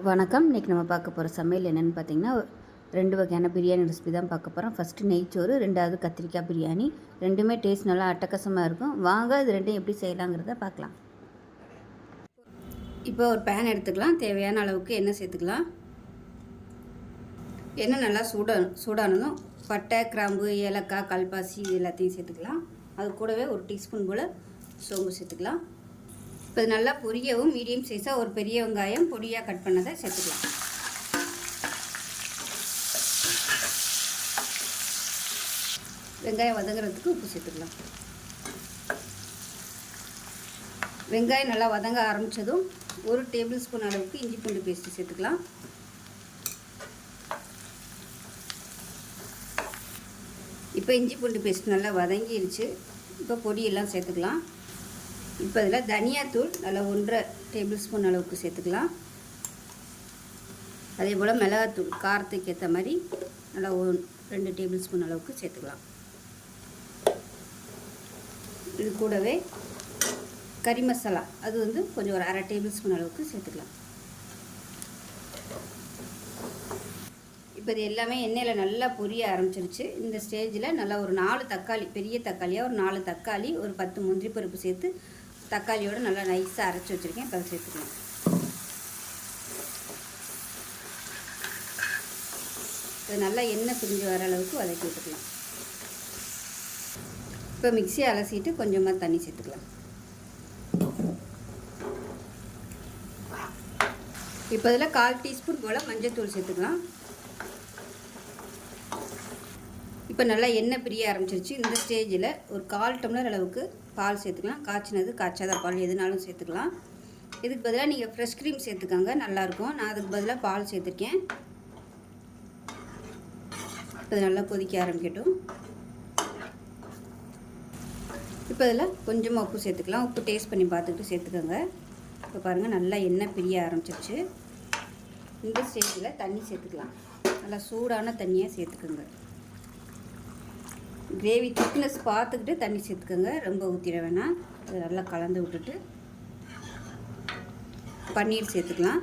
வணக்கம். இன்றைக்கி நம்ம பார்க்க போகிற சமையல் என்னென்னு பார்த்தீங்கன்னா, 2 வகையான பிரியாணி ரெசிபி தான் பார்க்க போகிறோம். ஃபஸ்ட்டு நெய்ச்சோறு, 2வது கத்திரிக்காய் பிரியாணி. 2மே டேஸ்ட் நல்லா அட்டகாசமாக இருக்கும். வாங்க இது 2யும் எப்படி செய்யலாங்கிறத பார்க்கலாம். இப்போ ஒரு பேன் எடுத்துக்கலாம். தேவையான அளவுக்கு எண்ணெய் சேர்த்துக்கலாம். எண்ணெய் நல்லா சூடானதும் பட்டை, கிராம்பு, ஏலக்காய், கல்பாசி இது எல்லாத்தையும் சேர்த்துக்கலாம். அது கூடவே ஒரு டீஸ்பூன் போல் சோம்பு சேர்த்துக்கலாம். இப்போ இது நல்லா பொரியவும் மீடியம் சைஸாக ஒரு பெரிய வெங்காயம் பொடியாக கட் பண்ணதை சேர்த்துக்கலாம். வெங்காயம் வதங்குறதுக்கு உப்பு சேர்த்துக்கலாம். வெங்காயம் நல்லா வதங்க ஆரம்பித்ததும் 1 டேபிள் ஸ்பூன் அளவுக்கு இஞ்சி பூண்டு பேஸ்ட்டு சேர்த்துக்கலாம். இப்போ இஞ்சி பூண்டு பேஸ்ட் நல்லா வதங்கிருச்சு. இப்போ பொடியெல்லாம் சேர்த்துக்கலாம். இப்போ இதில் தனியாத்தூள் நல்லா 1.5 டேபிள் ஸ்பூன் அளவுக்கு சேர்த்துக்கலாம். அதே போல் மிளகாத்தூள் காரத்துக்கு ஏற்ற மாதிரி நல்லா 2 டேபிள் ஸ்பூன் அளவுக்கு சேர்த்துக்கலாம். இது கூடவே கறி மசாலா அது கொஞ்சம் ஒரு 1/2 டேபிள் ஸ்பூன் அளவுக்கு சேர்த்துக்கலாம். இப்போ இது எல்லாமே எண்ணெயில் நல்லா பொரிய ஆரம்பிச்சிருச்சு. இந்த ஸ்டேஜில் நல்லா ஒரு 4 தக்காளி, பெரிய தக்காளியாக ஒரு 4 தக்காளி, ஒரு 10 முந்திரி பருப்பு சேர்த்து தக்காளியோடு நல்லா நைஸாக அரைச்சி வச்சுருக்கேன். இப்போ அதை சேர்த்துக்கலாம். இது நல்லா எண்ணெய் பிரிஞ்சு வர அளவுக்கு வதக்கி விட்டுக்கலாம். இப்போ மிக்சியை அலசிட்டு கொஞ்சமாக தண்ணி சேர்த்துக்கலாம். இப்போ இதில் 1/4 டீஸ்பூன் போல் மஞ்சள்தூள் சேர்த்துக்கலாம். இப்போ நல்லா எண்ணெய் பிரிய ஆரம்பிச்சிருச்சு. இந்த ஸ்டேஜில் ஒரு 1/4 டம்ளர் அளவுக்கு பால் சேர்த்துக்கலாம். காய்ச்சினது, காய்ச்சாத பால் எதுனாலும் சேர்த்துக்கலாம். இதுக்கு பதிலாக நீங்கள் ஃப்ரெஷ் க்ரீம் சேர்த்துக்கோங்க, நல்லாயிருக்கும். நான் அதுக்கு பதிலாக பால் சேர்த்துருக்கேன். இது நல்லா கொதிக்க ஆரம்பிக்கட்டும். இப்போ இதில் கொஞ்சமாக உப்பு சேர்த்துக்கலாம். உப்பு டேஸ்ட் பண்ணி பார்த்துக்கிட்டு சேர்த்துக்கோங்க. இப்போ பாருங்கள் நல்லா எண்ணெய் பிரிய ஆரம்பிச்சிருச்சு. இந்த ஸ்டேஜில் தண்ணி சேர்த்துக்கலாம். நல்லா சூடான தண்ணியாக சேர்த்துக்கோங்க. கிரேவி திக்னஸ் பார்த்துக்கிட்டு தண்ணி சேர்த்துக்கோங்க, ரொம்ப ஊற்றிட வேணாம். அதை நல்லா கலந்து விட்டுட்டு பன்னீர் சேர்த்துக்கலாம்.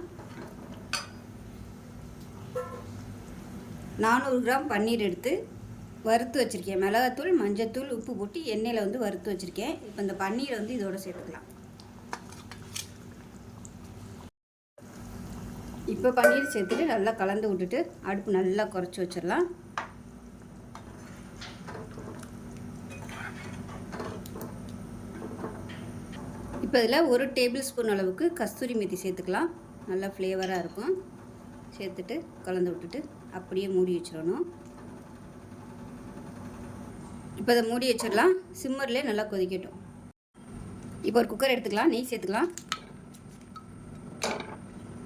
400 கிராம் பன்னீர் எடுத்து வறுத்து வச்சுருக்கேன். மிளகாத்தூள், மஞ்சத்தூள், உப்பு போட்டு எண்ணெயில் வறுத்து வச்சுருக்கேன். இப்போ இந்த பன்னீரை இதோட சேர்த்துக்கலாம். இப்போ பன்னீர் சேர்த்துட்டு நல்லா கலந்து விட்டுட்டு அடுப்பு நல்லா குறைச்சி வச்சிடலாம். இப்போ இதில் 1 டேபிள் ஸ்பூன் அளவுக்கு கஸ்தூரி மெத்தி சேர்த்துக்கலாம். நல்லா ஃப்ளேவராக இருக்கும். சேர்த்துட்டு கலந்து விட்டுட்டு அப்படியே மூடி வச்சிடணும். இப்போ அதை மூடி வச்சிடலாம். சிம்மர்லேயே நல்லா கொதிக்கட்டும். இப்போ ஒரு குக்கர் எடுத்துக்கலாம். நெய் சேர்த்துக்கலாம்.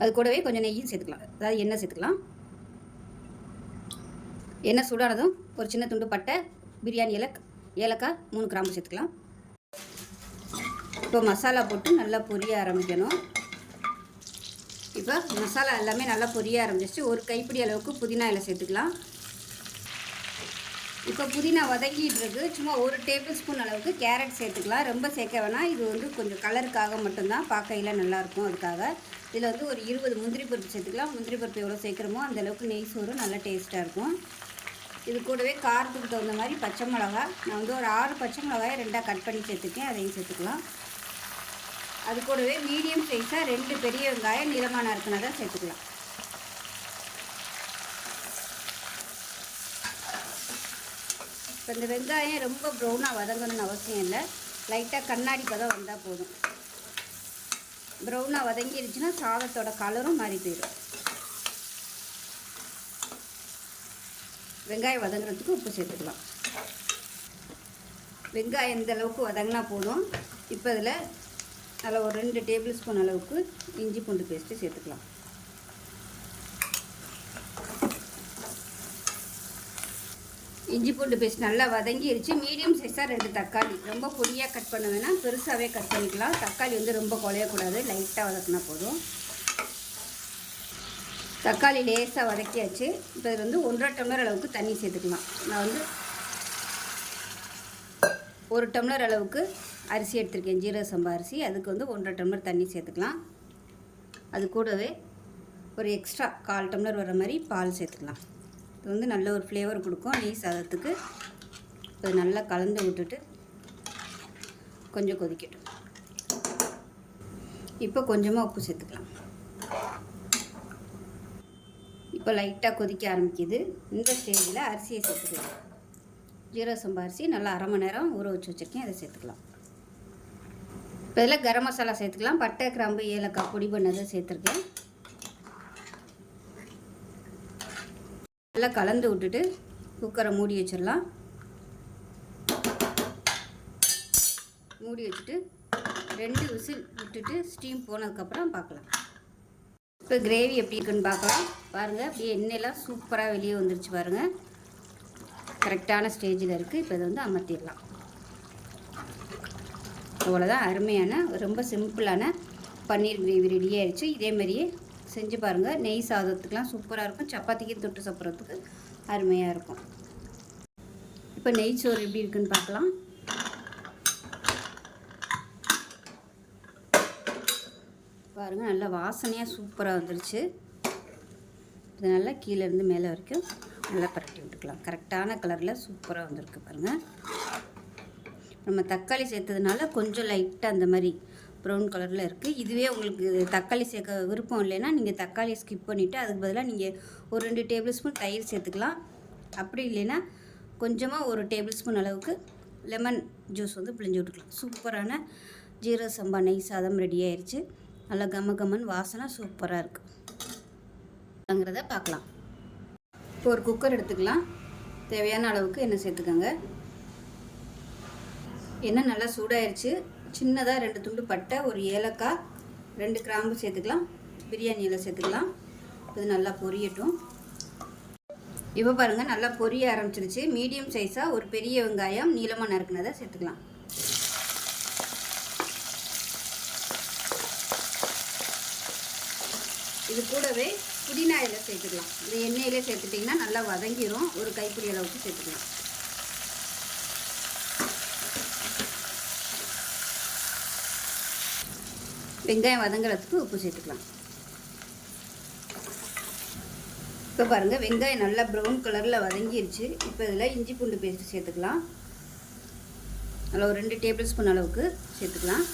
அது கூடவே கொஞ்சம் நெய்யும் சேர்த்துக்கலாம், அதாவது எண்ணெய் சேர்த்துக்கலாம். எண்ணெய் சூடானதும் ஒரு சின்ன துண்டு பட்டை, பிரியாணி ஏலக்காய், 3 கிராம்பு சேர்த்துக்கலாம். இப்போ மசாலா போட்டு நல்லா பொரிய ஆரம்பிக்கணும். இப்போ மசாலா எல்லாமே நல்லா பொரிய ஆரம்பிச்சிச்சு. ஒரு கைப்பிடி அளவுக்கு புதினா இலை சேர்த்துக்கலாம். இப்போ புதினா வதக்கிட்டு சும்மா 1 டேபிள் ஸ்பூன் அளவுக்கு கேரட் சேர்த்துக்கலாம். ரொம்ப சேர்க்க வேணாம். இது கொஞ்சம் கலருக்காக மட்டும்தான், பார்க்கையில் நல்லாயிருக்கும். அதுக்காக இதில் ஒரு 20 முந்திரி பருப்பு சேர்த்துக்கலாம். முந்திரி பருப்பு எவ்வளோ சேர்க்குறோமோ அந்தளவுக்கு நெய் சோறு நல்லா டேஸ்ட்டாக இருக்கும். இது கூடவே காரத்துக்கு தகுந்த மாதிரி பச்சை மிளகா, நான் ஒரு 6 பச்சை மிளகாயை 2ஆக கட் பண்ணி சேர்த்துருக்கேன். அதையும் சேர்த்துக்கலாம். அது கூடவே மீடியம் சைஸாக 2 பெரிய வெங்காயம் நீளமான இருக்குனதை சேர்த்துக்கலாம். இப்போ இந்த வெங்காயம் ரொம்ப ப்ரௌனாக வதங்கணும்னு அவசியம் இல்லை. லைட்டாக கண்ணாடி பதம் வந்தால் போதும். ப்ரௌனாக வதங்கிருச்சுன்னா சாதத்தோட கலரும் மாறி போயிடும். வெங்காயம் வதங்குறதுக்கு உப்பு சேர்த்துக்கலாம். வெங்காயம் இந்த அளவுக்கு வதங்கினா போதும். இப்போ இதில் அதில் ஒரு 2 டேபிள் ஸ்பூன் அளவுக்கு இஞ்சி பூண்டு பேஸ்ட்டு சேர்த்துக்கலாம். இஞ்சி பூண்டு பேஸ்ட் நல்லா வதங்கிடுச்சு. மீடியம் சைஸாக 2 தக்காளி, ரொம்ப பொடியாக கட் பண்ண வேணாம், பெருசாகவே கட் பண்ணிக்கலாம். தக்காளி ரொம்ப குழையக்கூடாது, லைட்டாக வதக்கினா போதும். தக்காளி லேசாக வதக்கியாச்சு. இப்போ இது 1.5 டம்ளர் அளவுக்கு தண்ணி சேர்த்துக்கலாம். நான் 1 டம்ளர் அளவுக்கு அரிசி எடுத்துருக்கேன், ஜீரக சம்பா அரிசி. அதுக்கு 1.5 டம்ளர் தண்ணி சேர்த்துக்கலாம். அது கூடவே ஒரு எக்ஸ்ட்ரா 1/4 டம்ளர் வர மாதிரி பால் சேர்த்துக்கலாம். இது வந்து நல்ல ஒரு ஃப்ளேவர் கொடுக்கும் நெய் சாதத்துக்கு. இது நல்லா கலந்து விட்டுட்டு கொஞ்சம் கொதிக்கட்டும். இப்போ கொஞ்சமாக உப்பு சேர்த்துக்கலாம். இப்போ லைட்டாக கொதிக்க ஆரம்பிக்குது. இந்த ஸ்டேஜில் அரிசியை சேர்த்துக்கலாம். ஜீரக சம்பா அரிசி நல்லா 1/2 மணி நேரம் ஊற வச்சு வச்சுருக்கேன். அதை சேர்த்துக்கலாம். இப்போ இதில் கரம் மசாலா சேர்த்துக்கலாம். பட்டை, கிராம்பு, ஏலக்காய் பொடி பண்ணதை சேர்த்துருக்கேன். நல்லா கலந்து விட்டுட்டு குக்கரை மூடி வச்சிடலாம். மூடி வச்சுட்டு 2 விசில் விட்டுட்டு ஸ்டீம் போனதுக்கப்புறம் பார்க்கலாம். இப்போ கிரேவி எப்படி இருக்குன்னு பார்க்கலாம். பாருங்கள், அப்படியே எண்ணெயெல்லாம் சூப்பராக வெளியே வந்துருச்சு பாருங்கள். கரெக்டான ஸ்டேஜில் இருக்குது. இப்போ இதை வந்து அமர்த்திடலாம். அவ்வளோதான், அருமையான ரொம்ப சிம்பிளான பன்னீர் கிரேவி ரெடி ஆயிடுச்சு. இதேமாதிரியே செஞ்சு பாருங்கள். நெய் சாதத்துக்கெலாம் சூப்பராக இருக்கும். சப்பாத்திக்கு தொட்டு சாப்பிட்றதுக்கு அருமையாக இருக்கும். இப்போ நெய் சோறு எப்படி இருக்குன்னு பார்க்கலாம். பாருங்கள், நல்லா வாசனையாக சூப்பராக வந்துருச்சு. இது நல்லா கீழேருந்து மேலே வரைக்கும் நல்லா பரட்டி விட்டுக்கலாம். கரெக்டான கலரில் சூப்பராக வந்திருக்கு பாருங்கள். நம்ம தக்காளி சேர்த்ததுனால கொஞ்சம் லைட்டாக அந்த மாதிரி ப்ரௌன் கலரில் இருக்குது. இதுவே உங்களுக்கு தக்காளி சேர்க்க விருப்பம் இல்லைன்னா நீங்கள் தக்காளியை ஸ்கிப் பண்ணிவிட்டு அதுக்கு பதிலாக நீங்கள் ஒரு 2 டேபிள் ஸ்பூன் தயிர் சேர்த்துக்கலாம். அப்படி இல்லைன்னா கொஞ்சமாக ஒரு டேபிள் ஸ்பூன் அளவுக்கு லெமன் ஜூஸ் வந்து பிழிஞ்சு விட்டுக்கலாம். சூப்பரான ஜீரக சம்பா நெய் சாதம் ரெடி ஆயிடுச்சு. நல்லா கம வாசனை சூப்பராக இருக்குங்கிறத பார்க்கலாம். இப்போ ஒரு குக்கர் எடுத்துக்கலாம். தேவையான அளவுக்கு எண்ணெய் சேர்த்துக்கோங்க. எண்ணெய் நல்லா சூடாயிருச்சு. சின்னதாக 2 துண்டு பட்டை, ஒரு ஏலக்காய், 2 கிராம்பு சேர்த்துக்கலாம். பிரியாணி இலை சேர்த்துக்கலாம். இது நல்லா பொரியட்டும். இப்போ பாருங்கள், நல்லா பொரிய ஆரம்பிச்சிருச்சு. மீடியம் சைஸாக ஒரு பெரிய வெங்காயம் நீளமாக நறுக்குனதை சேர்த்துக்கலாம். இது கூடவே புதினா இலை சேர்த்துக்கலாம். இந்த எண்ணெயிலே சேர்த்துட்டிங்கன்னா நல்லா வதங்கிடும். ஒரு கைப்பிடி அளவுக்கு சேர்த்துக்கலாம். வெங்காயம் வதங்குறதுக்கு உப்பு சேர்த்துக்கலாம். இப்போ பாருங்கள், வெங்காயம் நல்லா ப்ரௌன் கலரில் வதங்கிருச்சு. இப்போ இதில் இஞ்சி பூண்டு பேஸ்ட் சேர்த்துக்கலாம். அதில் ஒரு 2 டேபிள் ஸ்பூன் அளவுக்கு சேர்த்துக்கலாம்.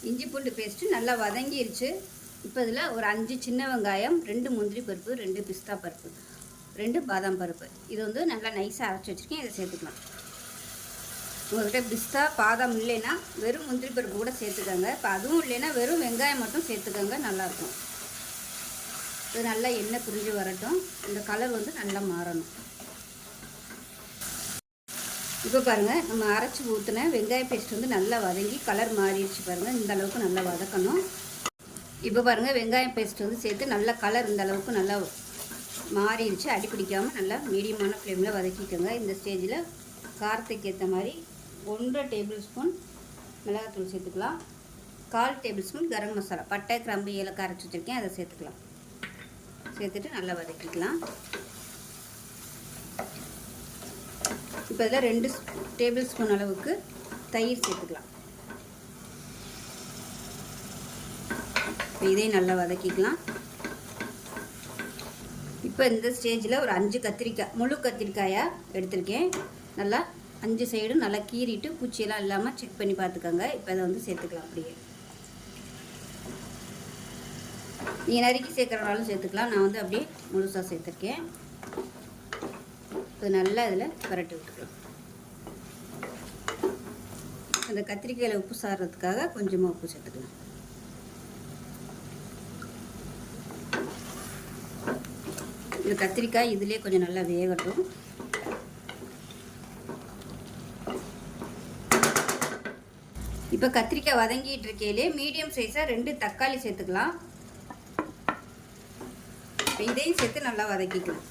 இஞ்சி பூண்டு பேஸ்ட்டு நல்லா வதங்கிருச்சு. இப்போ இதில் ஒரு 5 சின்ன வெங்காயம், 2 முந்திரி பருப்பு, 2 பிஸ்தா பருப்பு, 2 பாதாம் பருப்பு, இது வந்து நல்லா நைஸாக அரைச்சி வச்சுருக்கேன். இதை சேர்த்துக்கலாம். உங்கள்கிட்ட பிஸ்தா பாதாம் இல்லைன்னா வெறும் முந்திரி பருப்பு கூட சேர்த்துக்கோங்க. இப்போ அதுவும் இல்லைன்னா வெறும் வெங்காயம் மட்டும் சேர்த்துக்கோங்க, நல்லாயிருக்கும். இது நல்லா எண்ணெய் பிரிஞ்சு வரட்டும். இந்த கலர் வந்து நல்லா மாறணும். இப்போ பாருங்கள், நம்ம அரைச்சி ஊற்றின வெங்காய பேஸ்ட் வந்து நல்லா வதங்கி கலர் மாறிடுச்சு பாருங்கள். இந்த அளவுக்கு நல்லா வதக்கணும். இப்போ பாருங்கள், வெங்காயம் பேஸ்ட் வந்து சேர்த்து நல்லா கலர் இந்த அளவுக்கு நல்லா மாறிடுச்சு. அடி பிடிக்காமல் நல்லா மீடியமான ஃப்ளேமில் வதக்கிக்கோங்க. இந்த ஸ்டேஜில் காரத்துக்கு ஏற்ற மாதிரி 1.5 டேபிள் ஸ்பூன் மிளகாத்தூள் சேர்த்துக்கலாம். 1/4 டேபிள் ஸ்பூன் கரம் மசாலா, பட்டை, கிராம்பு, ஏலக்காய் அரைச்சி வச்சுருக்கேன். அதை சேர்த்துக்கலாம். சேர்த்துட்டு நல்லா வதக்கிக்கலாம். இப்போ இதில் 2 டேபிள் ஸ்பூன் அளவுக்கு தயிர் சேர்த்துக்கலாம். இதையும் நல்லா வதக்கிக்கலாம். இப்போ இந்த ஸ்டேஜில் ஒரு 5 கத்திரிக்காய், முழு கத்திரிக்காயாக எடுத்திருக்கேன். நல்லா 5 சைடும் நல்லா கீறிட்டு பூச்சியெல்லாம் இல்லாமல் செக் பண்ணி பார்த்துக்கோங்க. இப்போ அதை வந்து சேர்த்துக்கலாம். அப்படியே நீங்கள் நறுக்கி சேர்க்குறனாலும் சேர்த்துக்கலாம். நான் வந்து அப்படியே முழுசாக சேர்த்துருக்கேன். இப்போ நல்லா இதில் பரட்டி விட்டுக்கலாம். அந்த கத்திரிக்காயில் உப்பு சாடுறதுக்காக கொஞ்சமாக உப்பு சேர்த்துக்கலாம். இந்த கத்திரிக்காய் இதிலே கொஞ்சம் நல்லா வேகட்டும். இப்போ கத்திரிக்காய் வதங்கிட்டு இருக்கையிலே மீடியம் சைஸாக 2 தக்காளி சேர்த்துக்கலாம். இப்போ இதையும் சேர்த்து நல்லா வதக்கிக்கலாம்.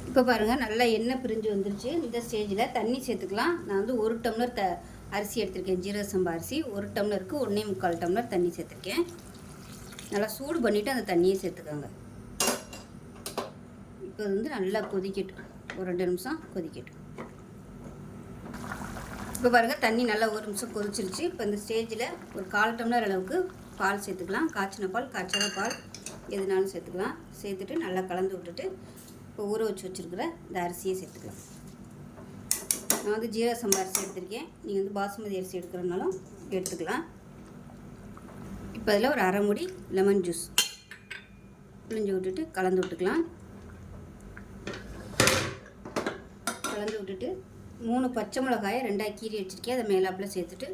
இப்போ பாருங்கள், நல்லா எண்ணெய் பிரிஞ்சு வந்துருச்சு. இந்த ஸ்டேஜில் தண்ணி சேர்த்துக்கலாம். நான் வந்து 1 டம்ளர் அரிசி எடுத்திருக்கேன். ஜீரக சம்பா அரிசி 1 டம்ளருக்கு 1.25 டம்ளர் தண்ணி சேர்த்துருக்கேன். நல்லா சூடு பண்ணிவிட்டு அந்த தண்ணியை சேர்த்துக்கோங்க. இப்போ வந்து நல்லா கொதிக்கட்டும், ஒரு 2 நிமிஷம் கொதிக்கட்டும். இப்போ பாருங்கள் தண்ணி நல்லா 1 நிமிஷம் கொதிச்சிருச்சு. இப்போ இந்த ஸ்டேஜில் ஒரு 1/4 டம்ளர் அளவுக்கு பால் சேர்த்துக்கலாம். காய்ச்சின பால், காய்ச்சல பால் எதுனாலும் சேர்த்துக்கலாம். சேர்த்துட்டு நல்லா கலந்து விட்டுட்டு இப்போ ஊற வச்சு வச்சுருக்கிற இந்த அரிசியை சேர்த்துக்கலாம். நான் வந்து ஜீரக சம்பா அரிசி எடுத்திருக்கேன். நீங்கள் வந்து பாசுமதி அரிசி எடுக்கிறனாலும் எடுத்துக்கலாம். இப்போ அதில் ஒரு 1/2 மூடி லெமன் ஜூஸ் பிழிஞ்சு விட்டுட்டு கலந்து விட்டுக்கலாம். கலந்து விட்டுட்டு 3 பச்சை மிளகாயை 2ஆக கீறி வச்சுருக்கேன். அதை மேலாப்பில் சேர்த்துட்டு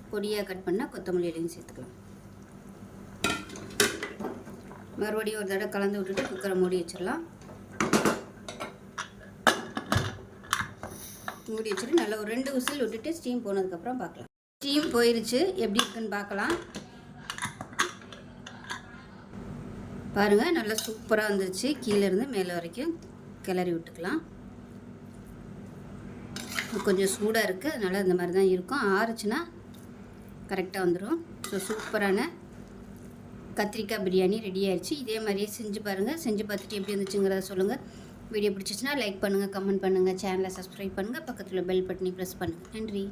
பொடியாக கட் பண்ணால் கொத்தமல்லி இலையும் சேர்த்துக்கலாம். மறுபடியும் ஒரு தடவை கலந்து விட்டுட்டு குக்கரை மூடி வச்சிடலாம். மூடி வச்சுட்டு நல்லா ஒரு 2 விசில் விட்டுட்டு ஸ்டீம் போனதுக்கப்புறம் பார்க்கலாம். ஸ்டீம் போயிடுச்சு, எப்படி இருக்குன்னு பார்க்கலாம். பாருங்கள் நல்லா சூப்பராக வந்துருச்சு. கீழேருந்து மேலே வரைக்கும் கிளறி விட்டுக்கலாம். கொஞ்சம் சூடாக இருக்குது, அதனால் இந்த மாதிரி தான் இருக்கும். ஆறுச்சுன்னா கரெக்டாக வந்துடும். ஸோ சூப்பரான கத்திரிக்காய் பிரியாணி ரெடி ஆயிடுச்சு. இதே மாதிரியே செஞ்சு பாருங்கள். செஞ்சு பார்த்துட்டு எப்படி இருந்துச்சுங்கிறத சொல்லுங்கள். வீடியோ பிடிச்சிச்சுன்னா லைக் பண்ணுங்கள், கமெண்ட் பண்ணுங்கள், சேனலை சப்ஸ்கிரைப் பண்ணுங்கள், பக்கத்தில் பெல் பட்டனை ப்ரெஸ் பண்ணுங்கள். நன்றி.